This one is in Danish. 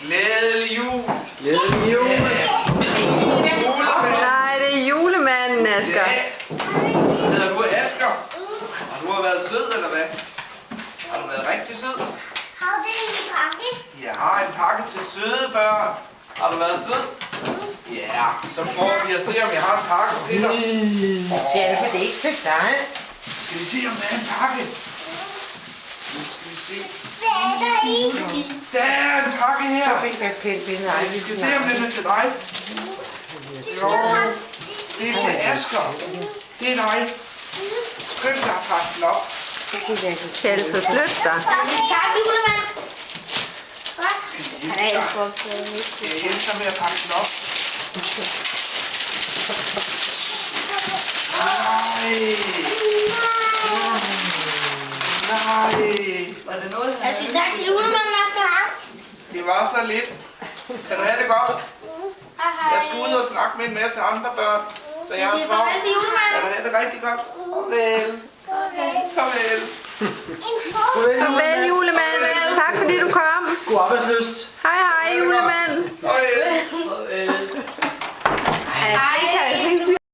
Glædelig jul. Glædelig jul. Nej, det er julemanden, Asger. Ja. Hedder du Asger? Og du har været sød, eller hvad? Har du været rigtig sød? Har du en pakke? Jeg har en pakke til søde børn. Har du været sød? Ja, så prøver vi at se, om jeg har en pakke til dig. Tjalfe, det er ikke til dig. Skal vi se, om der er en pakke? Nu skal vi se. Hvad er der i? Der er en pakke her. Så fik jeg et pænt billede. Ej, Vi skal se, om den er til dig. Jo, det er til Asger. Det er dig. Skynd dig at pakke den op. Så fik jeg et Tjalfe, flyt dig. Tak, julemand. Skal vi Han hjælpe er dig? ikke optaget. Skal jeg hjælpe dig med at pakke den op? Nej. Var det noget? Jeg siger tak til julemanden, Asger. Det var så lidt. Kan du have det godt? Jeg skal ud og snakke med en masse andre børn. Så jeg har Jeg siger farvel travlt. til julemanden. Kan du have det rigtig godt? Farvel. Farvel. Farvel, julemand. Tak fordi du kom. god arbejdslyst. Hej, hej, julemand. Farvel.